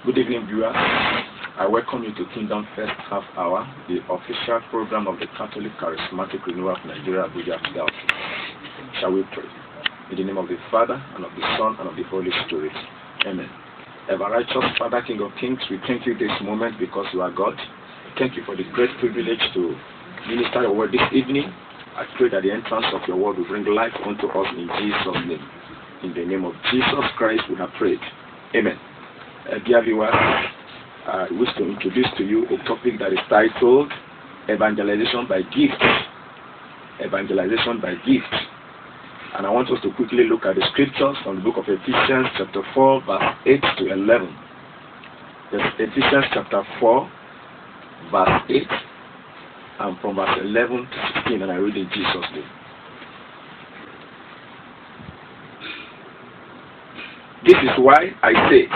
Good evening, viewers. I welcome you to Kingdom First Half Hour, the official program of the Catholic Charismatic Renewal of Nigeria, Abuja Diocese. Shall we pray? In the name of the Father, and of the Son, and of the Holy Spirit. Amen. Ever righteous Father, King of Kings, we thank you this moment because you are God. Thank you for the great privilege to minister your word this evening. I pray that the entrance of your word will bring life unto us in Jesus' name. In the name of Jesus Christ, we have prayed. Amen. Dear viewers, I wish to introduce to you a topic that is titled Evangelization by Gift. Evangelization by Gift. And I want us to quickly look at the scriptures from the book of Ephesians chapter 4, verse 8 to 11. Ephesians chapter 4, verse 8, and from verse 11 to 16, and I read in Jesus' name. This is why I say,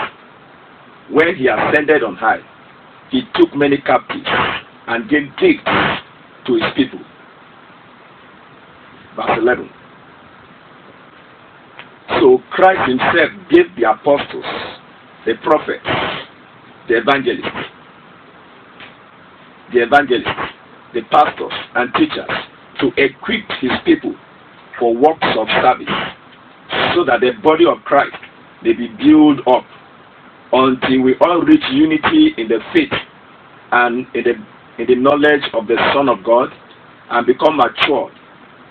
when he ascended on high, he took many captives and gave gifts to his people. Verse 11. So Christ himself gave the apostles, the prophets, the evangelists, the pastors and teachers to equip his people for works of service, so that the body of Christ may be built up until we all reach unity in the faith and in the knowledge of the Son of God, and become mature,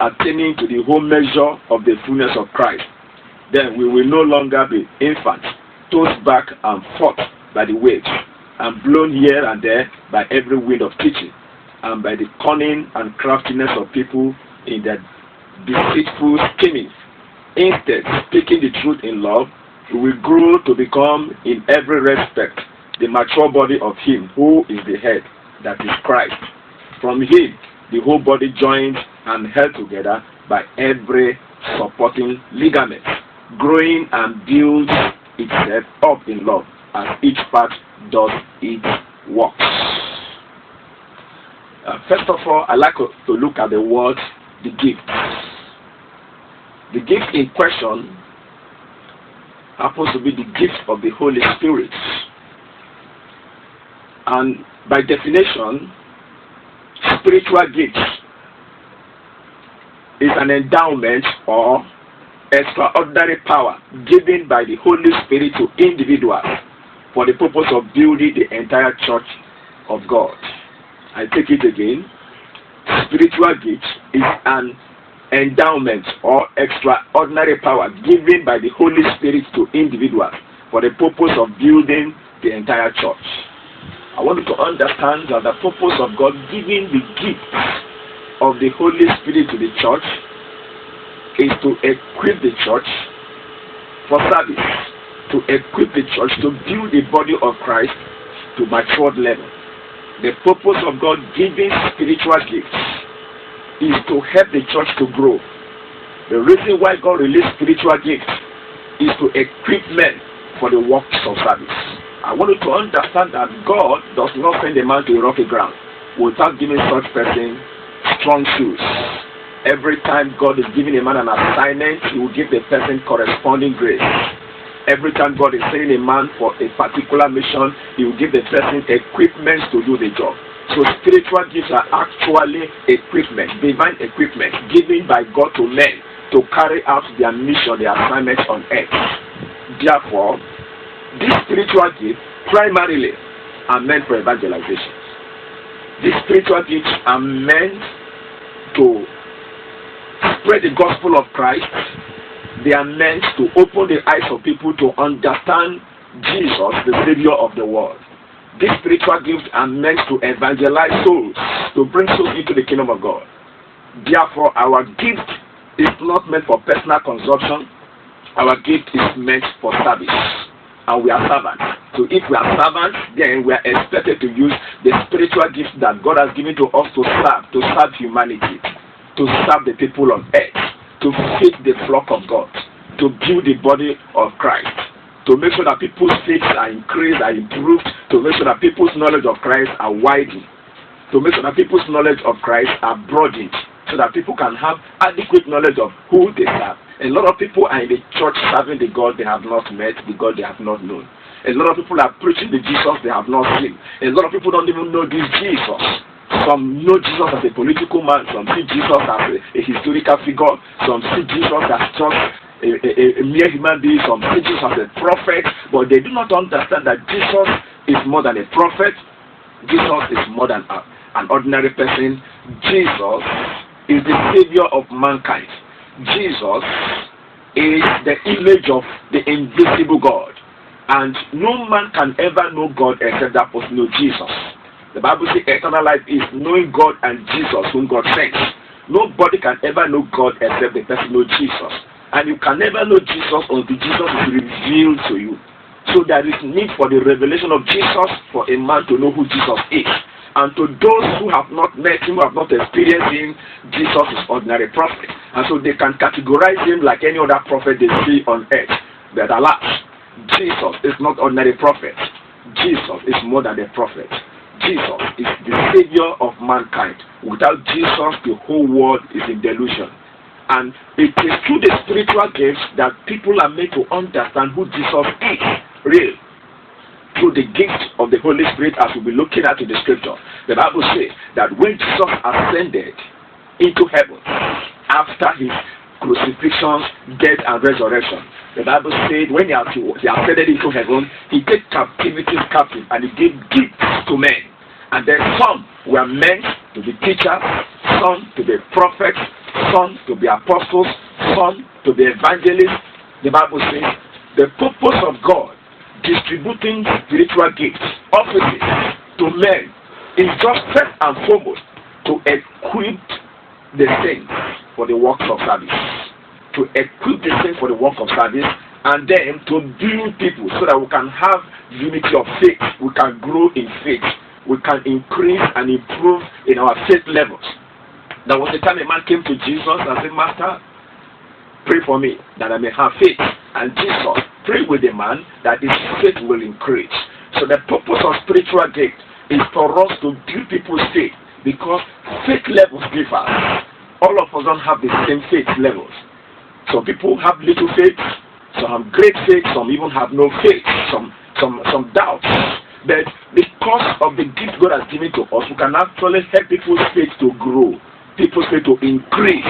attaining to the whole measure of the fullness of Christ. Then we will no longer be infants, tossed back and forth by the waves, and blown here and there by every wind of teaching, and by the cunning and craftiness of people in their deceitful scheming. Instead, speaking the truth in love, we will grow to become in every respect the mature body of him who is the head, that is Christ. From him, the whole body joined and held together by every supporting ligament, growing and builds itself up in love as each part does its works. First of all, I'd like to look at the word, the gift. The gift in question happens to be the gift of the Holy Spirit. And by definition, spiritual gifts is an endowment or extraordinary power given by the Holy Spirit to individuals for the purpose of building the entire church of God. I take it again. Spiritual gifts is an endowment or extraordinary power given by the Holy Spirit to individuals for the purpose of building the entire church. I want you to understand that the purpose of God giving the gift of the Holy Spirit to the church is to equip the church for service, to equip the church to build the body of Christ to matured level. The purpose of God giving spiritual gifts is to help the church to grow. The reason why God released spiritual gifts is to equip men for the works of service. I want you to understand that God does not send a man to a rocky ground without giving such person strong shoes. Every time God is giving a man an assignment, he will give the person corresponding grace. Every time God is sending a man for a particular mission, he will give the person equipment to do the job. So spiritual gifts are actually equipment, divine equipment given by God to men to carry out their mission, their assignment on earth. Therefore, these spiritual gifts primarily are meant for evangelization. These spiritual gifts are meant to spread the gospel of Christ. They are meant to open the eyes of people to understand Jesus, the Savior of the world. These spiritual gifts are meant to evangelize souls, to bring souls into the kingdom of God. Therefore, our gift is not meant for personal consumption. Our gift is meant for service. And we are servants. So if we are servants, then we are expected to use the spiritual gifts that God has given to us to serve humanity, to serve the people on earth, to feed the flock of God, to build the body of Christ, to make sure that people's faith are increased, are improved, to make sure that people's knowledge of Christ are widened, to make sure that people's knowledge of Christ are broadened, so that people can have adequate knowledge of who they serve. A lot of people are in the church serving the God they have not met, the God they have not known. A lot of people are preaching the Jesus they have not seen. A lot of people don't even know this Jesus. Some know Jesus as a political man. Some see Jesus as a historical figure. Some see Jesus as just a mere human being. Some see Jesus as a prophet. But they do not understand that Jesus is more than a prophet. Jesus is more than an ordinary person. Jesus is the savior of mankind. Jesus is the image of the invisible God. And no man can ever know God except that person know Jesus. The Bible says eternal life is knowing God and Jesus whom God sent. Nobody can ever know God except the person know Jesus. And you can never know Jesus until Jesus is revealed to you. So there is need for the revelation of Jesus for a man to know who Jesus is. And to those who have not met him, who have not experienced him, Jesus is ordinary prophet. And so they can categorize him like any other prophet they see on earth. But alas, Jesus is not ordinary prophet. Jesus is more than a prophet. Jesus is the savior of mankind. Without Jesus, the whole world is in delusion. And it is through the spiritual gifts that people are made to understand who Jesus is, real. Through the gift of the Holy Spirit, as we'll be looking at in the scripture. The Bible says that when Jesus ascended into heaven after his crucifixion, death, and resurrection, the Bible said when he ascended into heaven, he took captivities captive and he gave gifts to men. And then some were meant to be teachers, some to be prophets, some to be apostles, some to be evangelists. The Bible says the purpose of God distributing spiritual gifts, offices to men is just first and foremost to equip the saints for the work of service. To equip the saints for the work of service, and then to build people so that we can have unity of faith, we can grow in faith, we can increase and improve in our faith levels. There was a time a man came to Jesus and said, Master, pray for me that I may have faith. And Jesus prayed with the man that his faith will increase. So the purpose of spiritual gift is for us to build people's faith, because faith levels differ. All of us don't have the same faith levels. Some people have little faith, some have great faith, some even have no faith, some doubts. But because of the gift God has given to us, we can actually help people's faith to grow, people's faith to increase,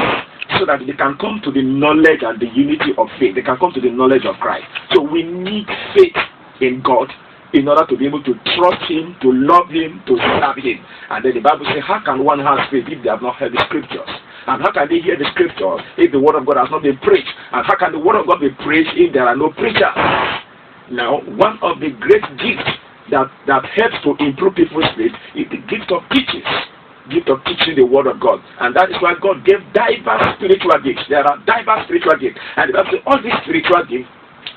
so that they can come to the knowledge and the unity of faith. They can come to the knowledge of Christ. So we need faith in God in order to be able to trust him, to love him, to serve him. And then the Bible says, how can one have faith if they have not heard the scriptures? And how can they hear the scriptures if the word of God has not been preached? And how can the word of God be preached if there are no preachers? Now, one of the great gifts that helps to improve people's faith is the gift of teaching. Gift of teaching the word of God. And that is why God gave diverse spiritual gifts. There are diverse spiritual gifts. And the Bible says all these spiritual gifts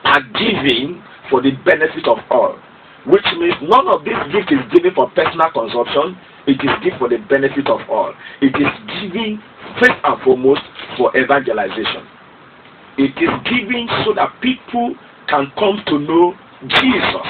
are given for the benefit of all. Which means none of these gifts is given for personal consumption. It is given for the benefit of all. It is given first and foremost for evangelization. It is given so that people can come to know Jesus,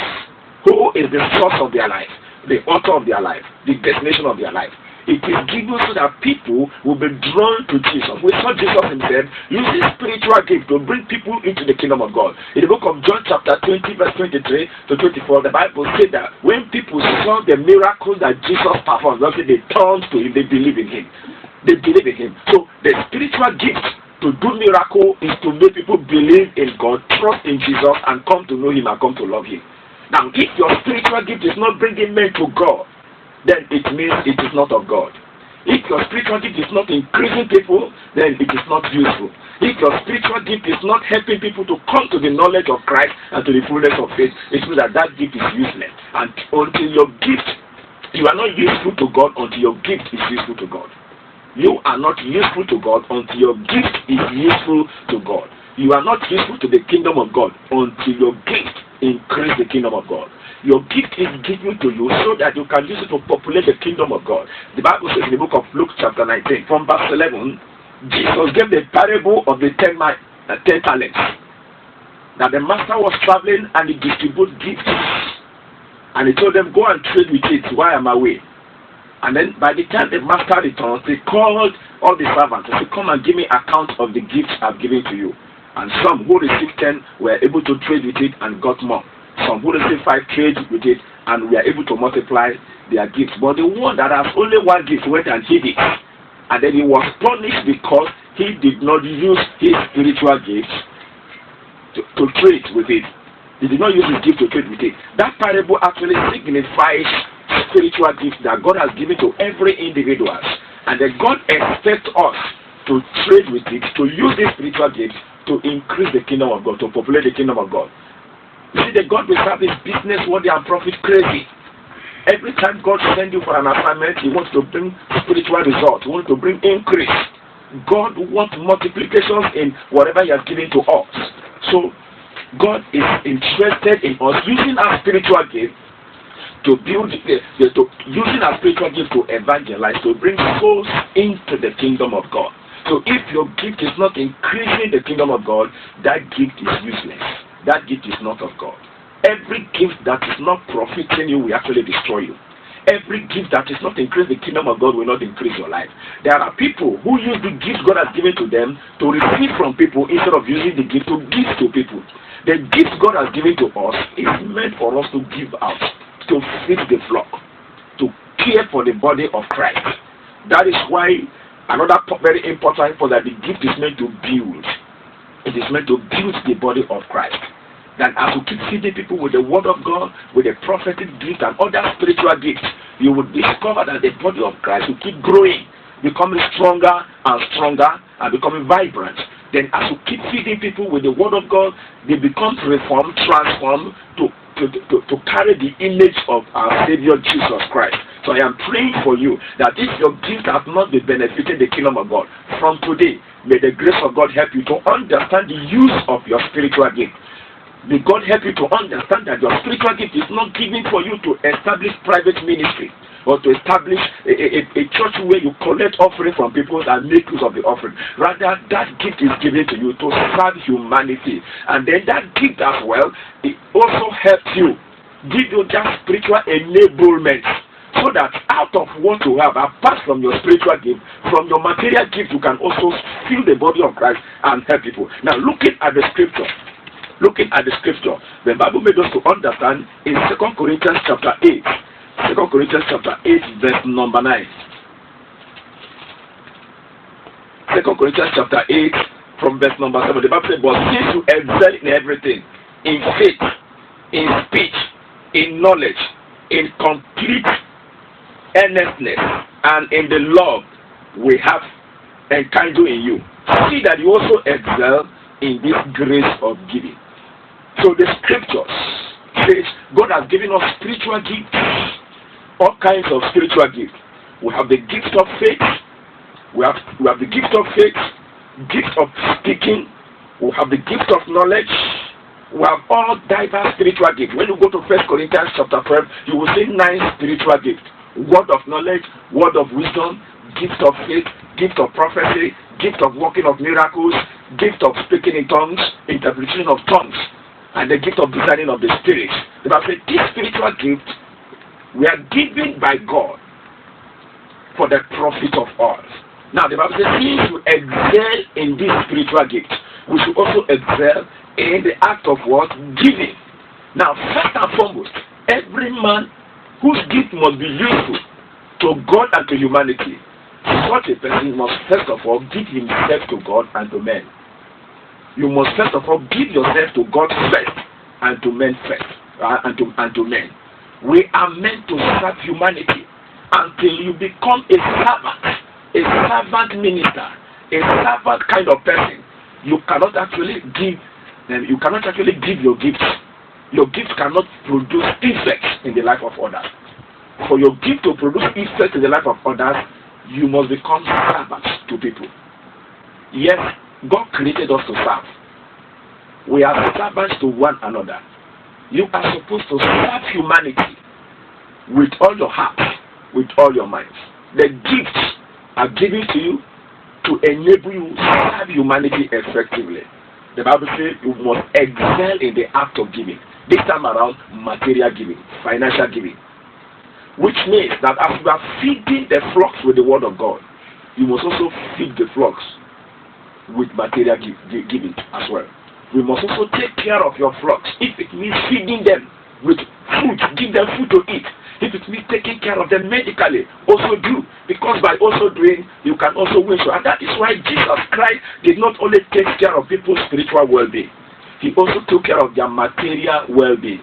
who is the source of their life, the author of their life, the destination of their life. It is given so that people will be drawn to Jesus. We saw Jesus himself using spiritual gift to bring people into the kingdom of God. In the book of John chapter 20 verse 23 to 24, the Bible said that when people saw the miracles that Jesus performed, they turned to him, they believe in him. They believe in him. So the spiritual gift to do miracle is to make people believe in God, trust in Jesus, and come to know him and come to love him. Now, if your spiritual gift is not bringing men to God, then it means it is not of God. If your spiritual gift is not increasing people, then it is not useful. If your spiritual gift is not helping people to come to the knowledge of Christ and to the fullness of faith, it means that that gift is useless. And until your gift, you are not useful to God until your gift is useful to God. You are not useful to God until your gift is useful to God. You are not useful to the kingdom of God until your gift increases the kingdom of God. Your gift is given to you so that you can use it to populate the kingdom of God. The Bible says in the book of Luke chapter 19, from verse 11, Jesus gave the parable of the 10 talents. That the master was traveling and he distributed gifts. And he told them, go and trade with it while I'm away. And then by the time the master returns, they called all the servants and said, come and give me account of the gifts I've given to you. And some who received 10 were able to trade with it and got more. Some who receive 5 trade with it, and we are able to multiply their gifts. But the one that has only 1 gift went and hid it, and then he was punished because he did not use his spiritual gifts to trade with it. He did not use his gift to trade with it. That parable actually signifies spiritual gifts that God has given to every individual, and that God expects us to trade with it, to use these spiritual gifts to increase the kingdom of God, to populate the kingdom of God. You see, the God we serve is business worthy and profit crazy. Every time God sends you for an assignment, He wants to bring spiritual results. He wants to bring increase. God wants multiplications in whatever He has given to us. So God is interested in us using our spiritual gift to build, using our spiritual gift to evangelize, to bring souls into the kingdom of God. So if your gift is not increasing the kingdom of God, that gift is useless. That gift is not of God. Every gift that is not profiting you will actually destroy you. Every gift that is not increasing the kingdom of God will not increase your life. There are people who use the gift God has given to them to receive from people instead of using the gift to give to people. The gift God has given to us is meant for us to give out, to feed the flock, to care for the body of Christ. That is why another very important point that the gift is meant to build. It is meant to build the body of Christ. That as you keep feeding people with the word of God, with the prophetic gift and other spiritual gifts, you will discover that the body of Christ will keep growing, becoming stronger and stronger, and becoming vibrant. Then as you keep feeding people with the word of God, they become reformed, transformed to carry the image of our Savior Jesus Christ. So I am praying for you that if your gift has not been benefiting the kingdom of God, from today, may the grace of God help you to understand the use of your spiritual gift. May God help you to understand that your spiritual gift is not given for you to establish private ministry or to establish a church where you collect offering from people and make use of the offering. Rather, that gift is given to you to serve humanity. And then that gift as well, it also helps you, give you that spiritual enablement, so that out of what you have, apart from your spiritual gift, from your material gift, you can also fill the body of Christ and help people. Now, looking at the scripture, the Bible made us to understand in 2 Corinthians chapter 8, 2 Corinthians chapter 8, verse number 9. 2 Corinthians chapter 8, from verse number 7, the Bible says, but since you excel in everything, in faith, in speech, in knowledge, in complete earnestness, and in the love we have enkindled in you, see that you also excel in this grace of giving. So the scriptures says God has given us spiritual gifts, all kinds of spiritual gifts. We have the gift of faith, we have the gift of faith, gift of speaking, we have the gift of knowledge, we have all diverse spiritual gifts. When you go to 1 Corinthians chapter 12, you will see 9 spiritual gifts: word of knowledge, word of wisdom, gift of faith, gift of prophecy, gift of working of miracles, gift of speaking in tongues, interpretation of tongues, and the gift of discerning of the spirit. The Bible says these spiritual gifts were given by God for the profit of all. Now the Bible says, since you excel in these spiritual gifts, we should also excel in the act of what? Giving. Now, first and foremost, every man whose gift must be useful to God and to humanity, such a person must first of all give himself to God and to men. You must first of all give yourself to God first and to men first, and to men. We are meant to serve humanity until you become a servant minister, a servant kind of person. You cannot actually give your gifts. Your gift cannot produce effects in the life of others. For your gift to produce effects in the life of others, you must become servants to people. Yes, God created us to serve. We are servants to one another. You are supposed to serve humanity with all your heart, with all your minds. The gifts are given to you to enable you to serve humanity effectively. The Bible says you must excel in the act of giving. This time around, material giving, financial giving. Which means that as you are feeding the flocks with the word of God, you must also feed the flocks with material giving as well. We must also take care of your flocks. If it means feeding them with food, give them food to eat. If it means taking care of them medically, also do. Because by also doing, you can also win. And that is why Jesus Christ did not only take care of people's spiritual well-being, he also took care of their material well-being.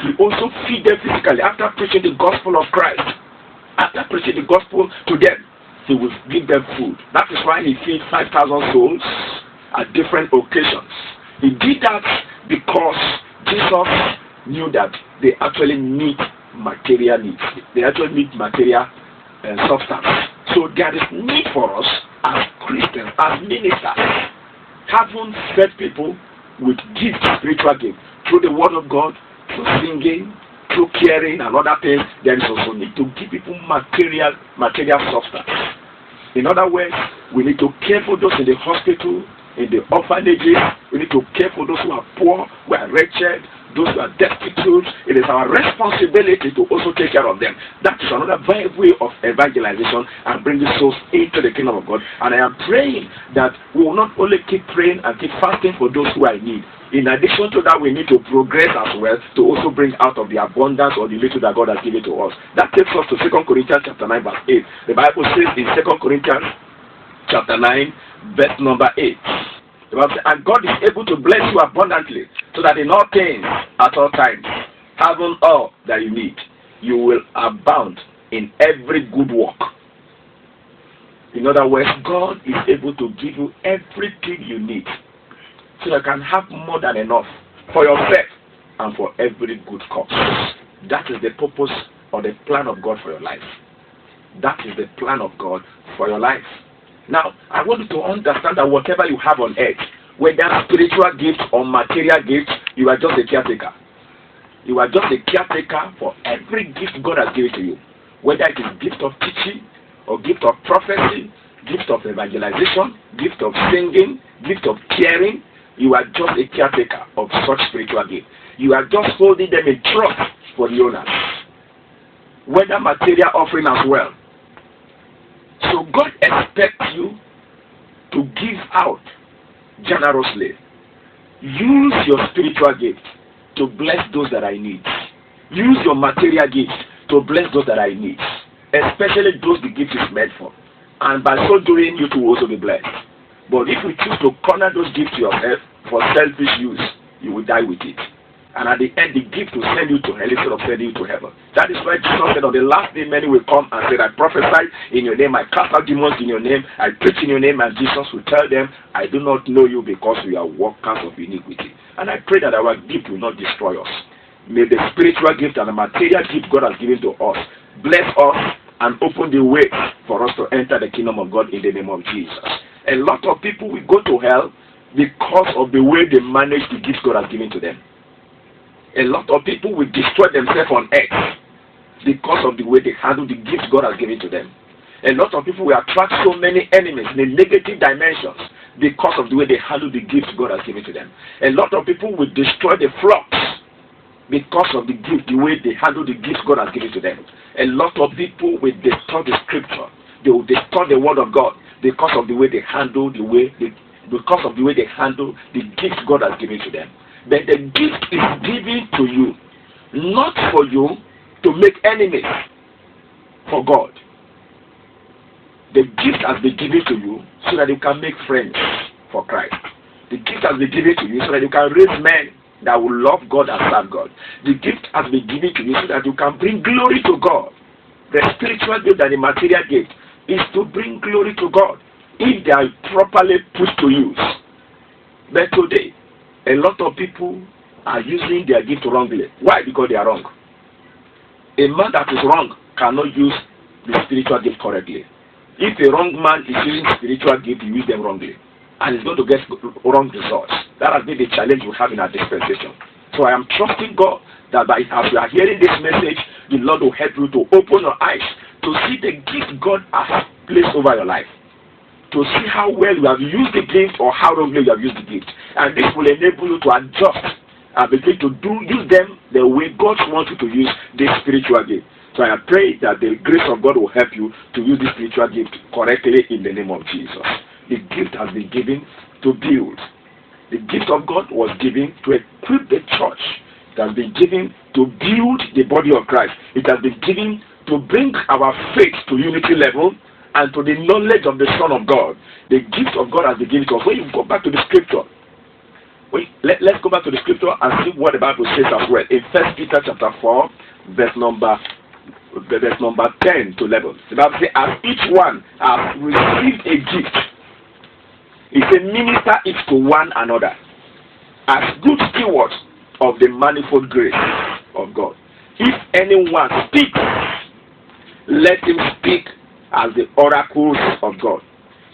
He also feed them physically. After preaching the gospel of Christ, after preaching the gospel to them, he will give them food. That is why he feed 5,000 souls at different occasions. He did that because Jesus knew that they actually need material needs. They actually need material substance. So there is need for us as Christians, as ministers, having fed people with gifts, spiritual gifts, through the word of God, through singing, through caring and other things. There is also need to give people material substance. In other words, we need to care for those in the hospital, in the orphanages. We need to care for those who are poor, who are wretched, those who are destitute. It is our responsibility to also take care of them. That is another very way of evangelization and bringing souls into the kingdom of God. And I am praying that we will not only keep praying and keep fasting for those who are in need. In addition to that, we need to progress as well to also bring out of the abundance or the little that God has given to us. That takes us to 2 Corinthians chapter 9 verse 8. The Bible says in 2 Corinthians chapter 9 verse number 8. The Bible says, and God is able to bless you abundantly, so that in all things, at all times, having all that you need, you will abound in every good work. In other words, God is able to give you everything you need, so that you can have more than enough for yourself and for every good cause. That is the purpose or the plan of God for your life. That is the plan of God for your life. Now, I want you to understand that whatever you have on earth, whether spiritual gifts or material gifts, you are just a caretaker. You are just a caretaker for every gift God has given to you. Whether it is gift of teaching, or gift of prophecy, gift of evangelization, gift of singing, gift of caring, you are just a caretaker of such spiritual gifts. You are just holding them in trust for the owners. Whether material offering as well. So God expects you to give out generously. Use your spiritual gift to bless those that are in need. Use your material gifts to bless those that are in need. Especially those the gift is meant for. And by so doing, you too will also be blessed. But if you choose to corner those gifts to yourself for selfish use, you will die with it. And at the end, the gift will send you to hell instead of sending you to heaven. That is why Jesus said on the last day, many will come and say, I prophesy in your name, I cast out demons in your name, I preach in your name, and Jesus will tell them, I do not know you because we are workers of iniquity. And I pray that our gift will not destroy us. May the spiritual gift and the material gift God has given to us bless us and open the way for us to enter the kingdom of God in the name of Jesus. A lot of people will go to hell because of the way they manage the gifts God has given to them. A lot of people will destroy themselves on earth because of the way they handle the gifts God has given to them. A lot of people will attract so many enemies in the negative dimensions because of the way they handle the gifts God has given to them. A lot of people will destroy the flocks because of the gift, the way they handle the gifts God has given to them. A lot of people will distort the scripture. They will distort the word of God because of the way they handle the gifts God has given to them. But the gift is given to you, not for you to make enemies for God. The gift has been given to you so that you can make friends for Christ. The gift has been given to you so that you can raise men that will love God and serve God. The gift has been given to you so that you can bring glory to God. The spiritual gift and the material gift is to bring glory to God if they are properly put to use. But today, a lot of people are using their gift wrongly. Why? Because they are wrong. A man that is wrong cannot use the spiritual gift correctly. If a wrong man is using spiritual gift, he uses them wrongly. And he's going to get wrong results. That has been the challenge we have in our dispensation. So I am trusting God that as you are hearing this message, the Lord will help you to open your eyes to see the gift God has placed over your life. To see how well you have used the gift or how wrongly you have used the gift. And this will enable you to adjust and begin to use them the way God wants you to use this spiritual gift. So I pray that the grace of God will help you to use this spiritual gift correctly in the name of Jesus. The gift has been given to build. The gift of God was given to equip the church. It has been given to build the body of Christ. It has been given to bring our faith to unity level and to the knowledge of the Son of God. The gift of God has been given to us. When you go back to the scripture, let's go back to the scripture and see what the Bible says as well. In 1 Peter chapter 4, verse number 10 to 11. The Bible says, as each one has received a gift, it's a minister it to one another, as good stewards of the manifold grace of God. If anyone speaks, let him speak as the oracles of God.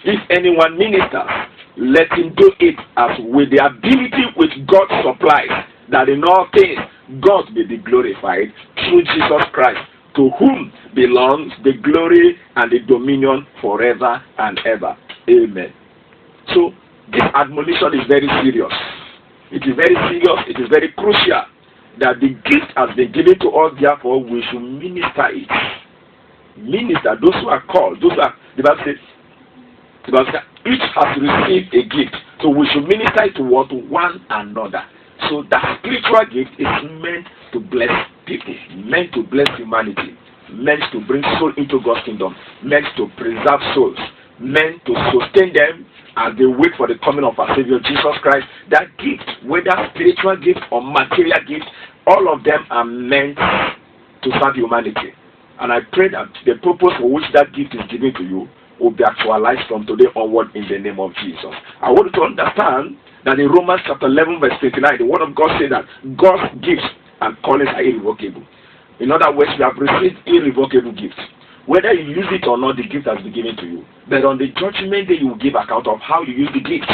If anyone ministers, let him do it as with the ability which God supplies, that in all things God may be glorified through Jesus Christ, to whom belongs the glory and the dominion forever and ever. Amen. So this admonition is very serious. It is very serious. It is very crucial that the gift has been given to us. Therefore, we should minister it. Minister, those who are called, those who are, the Bible says, each has received a gift. So we should minister it to one another. So that spiritual gift is meant to bless people, meant to bless humanity, meant to bring soul into God's kingdom, meant to preserve souls, meant to sustain them as they wait for the coming of our Savior Jesus Christ. That gift, whether spiritual gift or material gift, all of them are meant to serve humanity. And I pray that the purpose for which that gift is given to you will be actualized from today onward in the name of Jesus. I want you to understand that in Romans chapter 11 verse 29, the word of God says that God's gifts and callings are irrevocable. In other words, you have received irrevocable gifts. Whether you use it or not, the gift has been given to you. But on the judgment day, you will give account of how you use the gift.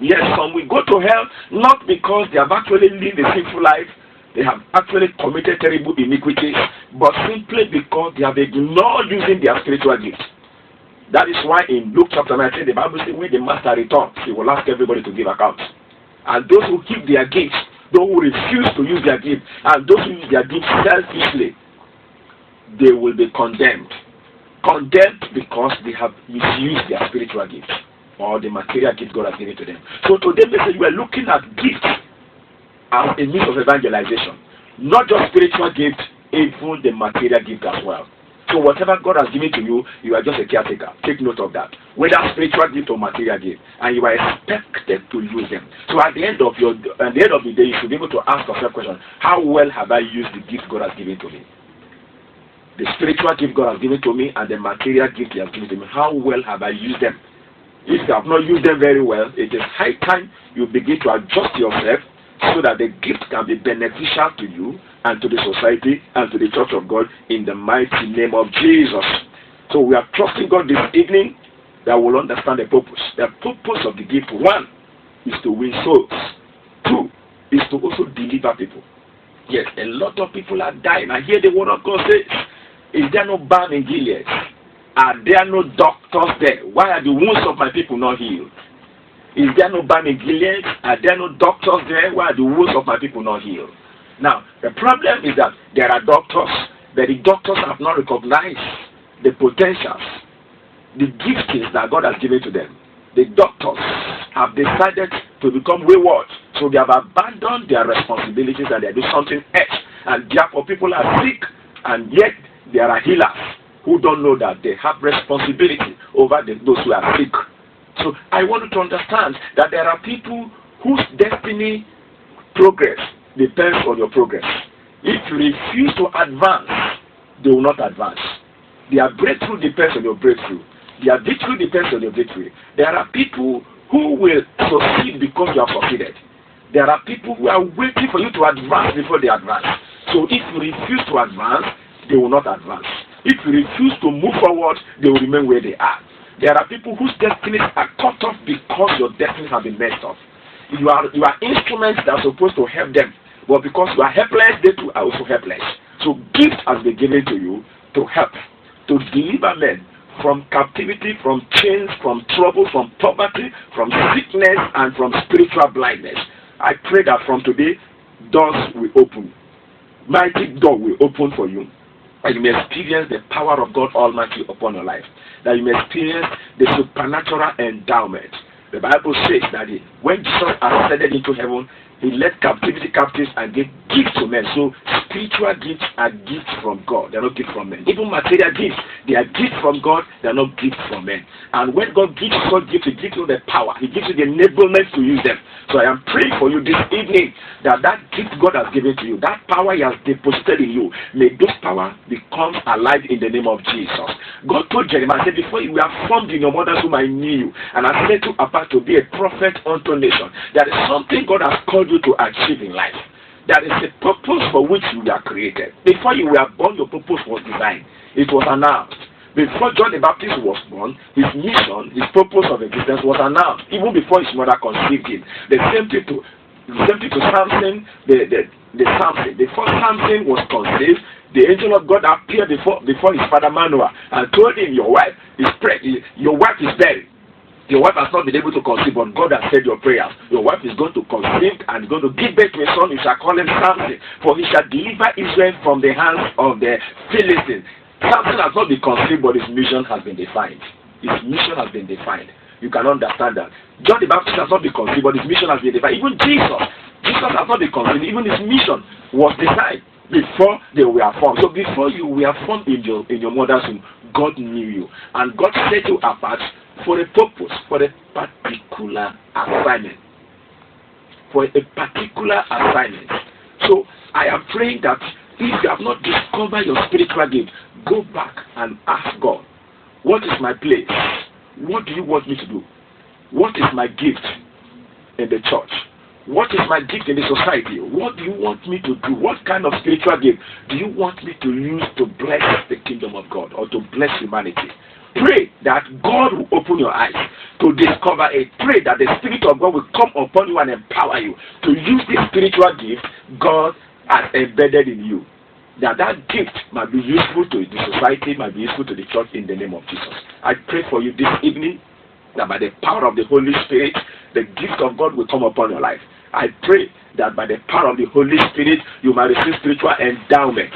Yes, some will go to hell not because they have actually lived a sinful life, they have actually committed terrible iniquities, but simply because they have ignored using their spiritual gifts. That is why in Luke chapter 19, the Bible says, when the master returns, he will ask everybody to give account. And those who keep their gifts, those who refuse to use their gifts, and those who use their gifts selfishly, they will be condemned. Condemned because they have misused their spiritual gifts or the material gift God has given to them. So today, we are looking at gifts as a means of evangelization. Not just spiritual gifts, even the material gift as well. So whatever God has given to you, you are just a caretaker. Take note of that. Whether spiritual gift or material gift, and you are expected to use them. So at the end of the day, you should be able to ask yourself a question: how well have I used the gift God has given to me? The spiritual gift God has given to me and the material gift He has given to me. How well have I used them? If you have not used them very well, it is high time you begin to adjust yourself so that the gift can be beneficial to you and to the society and to the church of God in the mighty name of Jesus. So we are trusting God this evening that we'll understand the purpose. The purpose of the gift, one, is to win souls. Two, is to also deliver people. Yes, a lot of people are dying. I hear the word of God says, is there no balm in Gilead? Are there no doctors there? Why are the wounds of my people not healed? Is there no balm in Gilead? Are there no doctors there? Why are the wounds of my people not healed? Now, the problem is that there are doctors, but the doctors have not recognized the potentials, the giftings that God has given to them. The doctors have decided to become wayward, so they have abandoned their responsibilities and they do something else. And therefore, people are sick, and yet there are healers who don't know that they have responsibility over those who are sick. So I want you to understand that there are people whose destiny progress depends on your progress. If you refuse to advance, they will not advance. Their breakthrough depends on your breakthrough. Their victory depends on your victory. There are people who will succeed because you have succeeded. There are people who are waiting for you to advance before they advance. So if you refuse to advance, they will not advance. If you refuse to move forward, they will remain where they are. There are people whose destinies are cut off because your destinies have been messed up. You are instruments that are supposed to help them, but because you are helpless, they too are also helpless. So gift has been given to you to help, to deliver men from captivity, from chains, from trouble, from poverty, from sickness, and from spiritual blindness. I pray that from today, doors will open. Mighty door will open for you. And you may experience the power of God Almighty upon your life. That you may experience the supernatural endowment. The Bible says that when Jesus ascended into heaven, he led captivity captives and gave gifts to men. So spiritual gifts are gifts from God. They are not gifts from men. Even material gifts, they are gifts from God. They are not gifts from men. And when God gives gifts, he gives you the power. He gives you the enablement to use them. So I am praying for you this evening that gift God has given to you, that power he has deposited in you, may those power become alive in the name of Jesus. God told Jeremiah, said, before you were formed in your mother's womb, I knew you, and I set you apart to be a prophet unto nation. There is something God has called you to achieve in life. There is a purpose for which you were created. Before you were born, your purpose was designed. It was announced. Before John the Baptist was born, his mission, his purpose of existence was announced, even before his mother conceived him. The same thing to Samson, Samson. Before Samson was conceived, the angel of God appeared before his father Manoah and told him, your wife is pregnant, your wife is buried. Your wife has not been able to conceive, but God has said your prayers. Your wife is going to conceive and going to give birth to a son. You shall call him Samson, for he shall deliver Israel from the hands of the Philistines. Samson has not been conceived, but his mission has been defined. His mission has been defined. You can understand that. John the Baptist has not been conceived, but his mission has been defined. Even Jesus has not been conceived. Even his mission was defined before they were formed. So before you were formed in your mother's womb, God knew you, and God set you apart for a purpose, for a particular assignment. For a particular assignment. So I am praying that if you have not discovered your spiritual gift, go back and ask God, what is my place? What do you want me to do? What is my gift in the church? What is my gift in the society? What do you want me to do? What kind of spiritual gift do you want me to use to bless the kingdom of God or to bless humanity? Pray that God will open your eyes to discover it. Pray that the Spirit of God will come upon you and empower you to use the spiritual gift God has embedded in you. That gift might be useful to the society, might be useful to the church in the name of Jesus. I pray for you this evening that by the power of the Holy Spirit, the gift of God will come upon your life. I pray that by the power of the Holy Spirit, you might receive spiritual endowment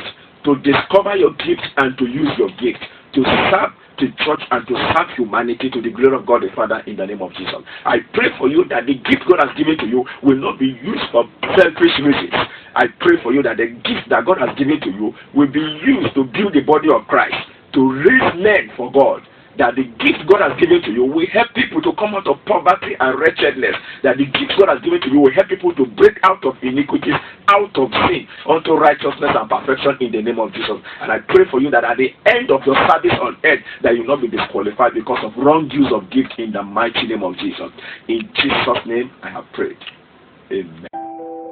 to discover your gift and to use your gift to serve the church and to serve humanity to the glory of God the Father in the name of Jesus. I pray for you that the gift God has given to you will not be used for selfish reasons. I pray for you that the gift that God has given to you will be used to build the body of Christ, to raise men for God. That the gift God has given to you will help people to come out of poverty and wretchedness. That the gift God has given to you will help people to break out of iniquities, out of sin, unto righteousness and perfection in the name of Jesus. And I pray for you that at the end of your service on earth, that you will not be disqualified because of wrong use of gift in the mighty name of Jesus. In Jesus' name I have prayed. Amen.